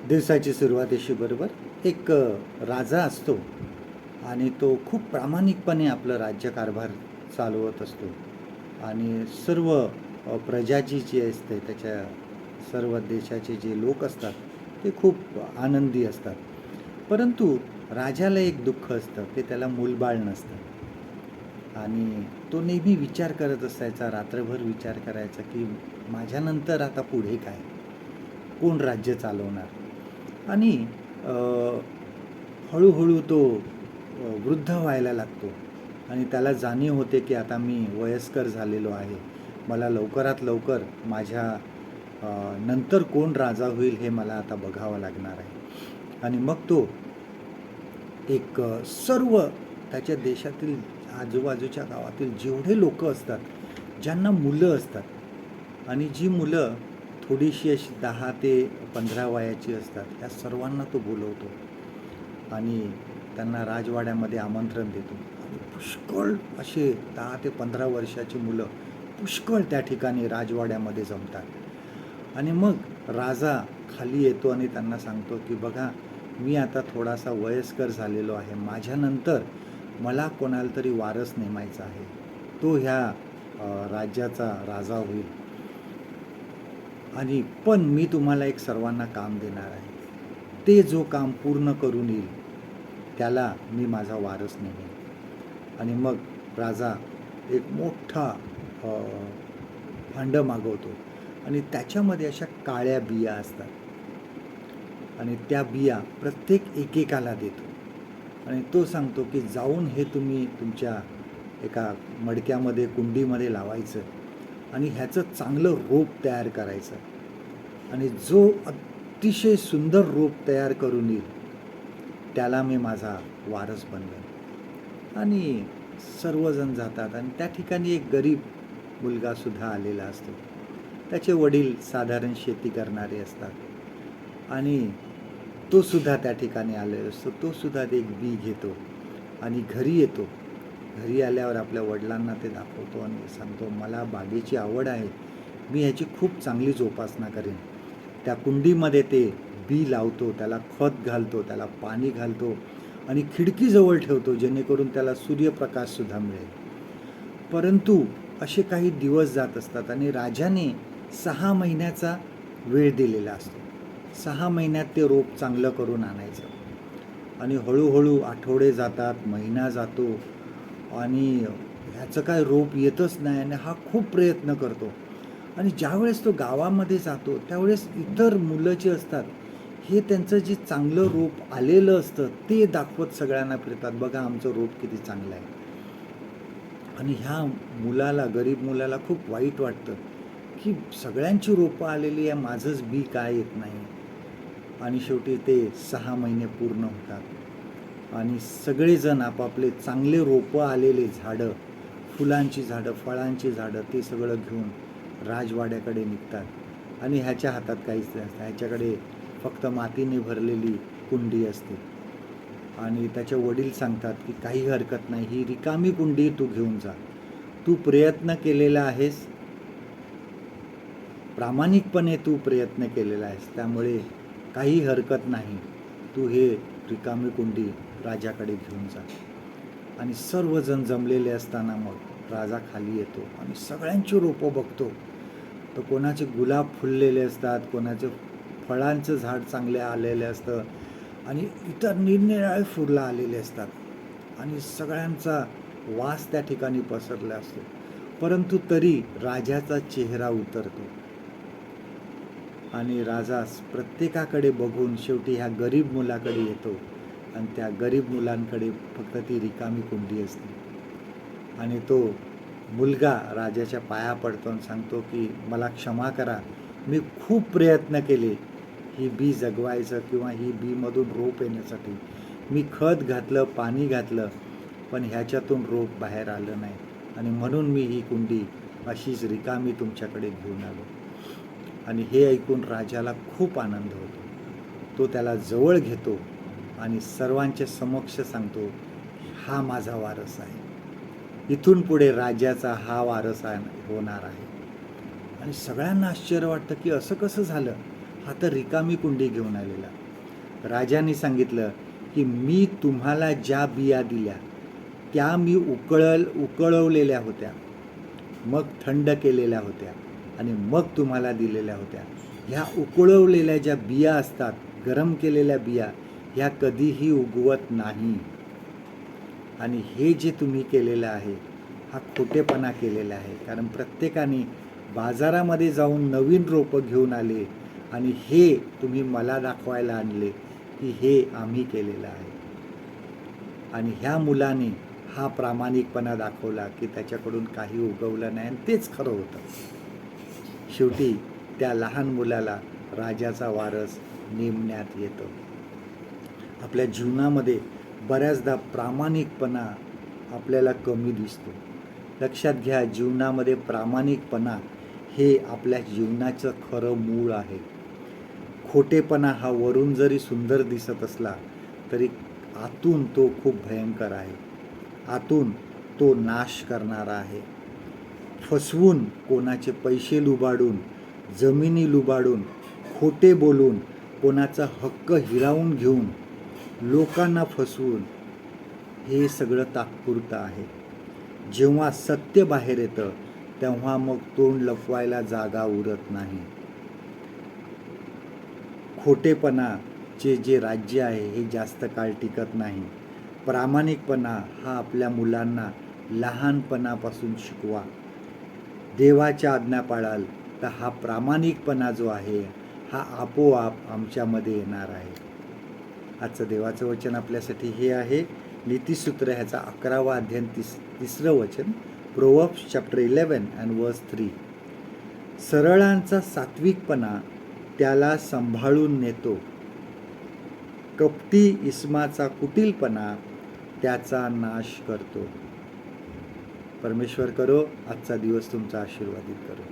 दिवसाची सुरुवात अशी बरोबर एक राजा असतो आणि तो खूप प्रामाणिकपणे आपलं राज्यकारभार चालवत असतो आणि सर्व प्रजाची जी असते त्याच्या सर्व देशाचे जे लोक असतात ते खूप आनंदी असतात. परंतु राजाला एक दुःख असतं की त्याला मूलबाळ नसतं आणि तो नेहमी विचार करत असायचा, रात्रभर विचार करायचा की माझ्यानंतर आता पुढे काय, कोण राज्य चालवणार. आणि अ, हळूहळू तो वृद्ध व्हायला लागतो आणि त्याला जाणीव होते की आता मी वयस्कर झालेलो आहे, मला लवकरात लवकर माझ्या नंतर कोण राजा होईल हे मला आता बघावं लागणार आहे. आणि मग तो एक सर्व त्याच्या देशातील आजूबाजूच्या गावातील जेवढे लोक असतात, ज्यांना मुलं असतात आणि जी मुलं थोडीशी अशी 10 ते 15 वयाची असतात, त्या सर्वांना तो बोलवतो आणि त्यांना राजवाड्यामध्ये आमंत्रण देतो. आणि पुष्कळ असे 10 ते 15 वर्षाची मुलं पुष्कळ त्या ठिकाणी राजवाड्यामध्ये जमतात. आणि मग राजा खाली येतो आणि त्यांना सांगतो की बघा, मी आता थोडासा वयस्कर झालेलो आहे, माझ्यानंतर मला कोणाला तरी वारस नेमायचा आहे, तो ह्या राज्याचा राजा होईल. आणि पण मी तुम्हाला एक सर्वांना काम देणार आहे, ते जो काम पूर्ण करून येईल त्याला मी माझा वारस नेमेन. आणि मग राजा एक मोठा भांडं मागवतो आणि त्याच्यामध्ये अशा काळ्या बिया असतात आणि त्या बिया प्रत्येक एकेकाला देतो आणि तो सांगतो की जाऊन हे तुम्ही तुमच्या एका मडक्यामध्ये कुंडीमध्ये लावायचं आणि ह्याचं चांगलं रोप तयार करायचं आणि जो अतिशय सुंदर रोप तयार करून येईल त्याला मी माझा वारस बनवेन. आणि सर्वजण जातात आणि त्या ठिकाणी एक गरीब मुलगासुद्धा आलेला असतो. त्याचे वडील साधारण शेती करणारे असतात आणि तो सुद्धा त्या ठिकाणी आलेला असतो. तो सुद्धा एक बी घेतो आणि घरी येतो. घरी आल्यावर आपल्या वडिलांना ते दाखवतो आणि सांगतो, मला बागेची आवड आहे, मी ह्याची खूप चांगली जोपासना करेन. त्या कुंडीमध्ये ते बी लावतो, त्याला खत घालतो, त्याला पाणी घालतो आणि खिडकीजवळ ठेवतो जेणेकरून त्याला सूर्यप्रकाशसुद्धा मिळेल. परंतु असे काही दिवस जात असतात आणि राजाने 6 महिन्याचा वेळ दिलेला असतो. 6 महिन्यात ते रोप चांगलं करून आणायचं आणि हळूहळू आठवडे जातात, महिना जातो आणि ह्याचं काय रोप येतच नाही आणि हा खूप प्रयत्न करतो. आणि ज्यावेळेस तो गावामध्ये जातो त्यावेळेस इतर मुलं जे असतात हे त्यांचं जे चांगलं रोप आलेलं असतं ते दाखवत सगळ्यांना फिरतात, बघा आमचं रोप किती चांगलं आहे. आणि ह्या मुलाला, गरीब मुलाला खूप वाईट वाटतं की सगळ्यांची रोपं आलेली आहे, माझंच बी काय येत नाही. आणि शेवटी ते 6 महिने पूर्ण होतात आणि सगळेजण आपापले चांगले रोपं आलेले झाडं, फुलांची झाडं, फळांची झाडं, ते सगळं घेऊन राजवाड्याकडे निघतात आणि ह्याच्या हातात काहीच नसतं. ह्याच्याकडे फक्त मातीने भरलेली कुंडी असते. आणि त्याचे वडील सांगतात की काही हरकत नाही, ही रिकामी कुंडी तू घेऊन जा, तू प्रयत्न केलेला आहेस, प्रामाणिकपणे तू प्रयत्न केलेला आहेस, त्यामुळे काही हरकत नाही, तू हे रिकामी कुंडी राजाकडे घेऊन जा. आणि सर्वजण जमलेले असताना मग राजा खाली येतो आणि सगळ्यांची रोपं बघतो. तर कोणाचे गुलाब फुललेले असतात, कोणाचे फळांचं झाड चांगले आलेले असतं आणि इतर निरनिराळे फुलं आलेले असतात आणि सगळ्यांचा वास त्या ठिकाणी पसरला असतो. परंतु तरी राजाचा चेहरा उतरतो आणि राजा प्रत्येकाकडे बघून शेवटी ह्या गरीब मुलाकडे येतो आणि त्या गरीब मुलांकडे फक्त ती रिकामी कुंडी असते. आणि तो मुलगा राजाच्या पाया पडतो आणि सांगतो की मला क्षमा करा, मी खूप प्रयत्न केले ही बी जगवायचं किंवा ही बीमधून रोप येण्यासाठी, मी खत घातलं, पाणी घातलं, पण ह्याच्यातून रोप बाहेर आलं नाही आणि म्हणून मी ही कुंडी अशीच रिकामी तुमच्याकडे घेऊन आलो. आणि हे ऐकून राजाला खूप आनंद होतो. तो त्याला जवळ घेतो आणि सर्वांच्या समक्ष सांगतो, हा माझा वारस आहे, इथून पुढे राज्याचा हा वारस होणार आहे. आणि सगळ्यांना आश्चर्य वाटतं की असं कसं झालं, हा तर रिकामी कुंडी घेऊन आलेला. राजाने सांगितलं की मी तुम्हाला ज्या बिया दिल्या त्या मी उकळवलेल्या होत्या, मग थंड केलेल्या होत्या आणि मग तुम्हाला दिलेल्या होत्या. ह्या उकळवलेल्या ज्या बिया असतात, गरम केलेल्या बिया, ह्या कधीही उगवत नाही. आणि हे जे तुम्ही केलेलं आहे हा खोटेपणा केलेला आहे. कारण प्रत्येकाने बाजारामध्ये जाऊन नवीन रोपं घेऊन आले आणि हे तुम्ही मला दाखवायला आणले की हे आम्ही केलेलं आहे. आणि ह्या मुलाने हा प्रामाणिकपणा दाखवला की त्याच्याकडून काही उगवलं नाही आणि तेच खरं होतं. शेवटी त्या लहान मुलाला राजाचा वारस नेमण्यात येतो. आपल्या जीवनामध्ये बऱ्याचदा प्रामाणिकपणा आपल्याला कमी दिसतो. लक्षात घ्या, जीवनामध्ये प्रामाणिकपणा हे आपल्या जीवनाचं खरं मूळ आहे. खोटेपणा हा वरून जरी सुंदर दिसत असला तरी आतून तो खूप भयंकर आहे. आतून तो नाश करणारा आहे. फसवून, कोणाचे पैसे लुबाडून, जमिनी लुबाडून, खोटे बोलून, कोणाचा हक्क हिरावून घेऊन, लोकांना फसवून, हे सगळं तात्पुरतं आहे. जेव्हा सत्य बाहेर येतं तेव्हा मग तोंड लपवायला जागा उरत नाही. खोटेपणाचे जे राज्य आहे हे जास्त काळ टिकत नाही. प्रामाणिकपणा हा आपल्या मुलांना लहानपणापासून शिकवा. देवाच्या आज्ञा पाळाल तर हा प्रामाणिकपणा जो आहे हा आपोआप आमच्यामध्ये येणार आहे. आजचं देवाचं वचन आपल्यासाठी हे आहे, नीतिसूत्र ह्याचा 11वा अध्याय 3रं वचन, प्रोव्हर्ब्स चॅप्टर 11 and verse 3. सरळांचा सात्विकपणा त्याला सांभाळून नेतो, कपटी इस्माचा कुटिलपणा त्याचा नाश करतो. परमेश्वर करो आजचा दिवस तुमचा आशीर्वादित करो.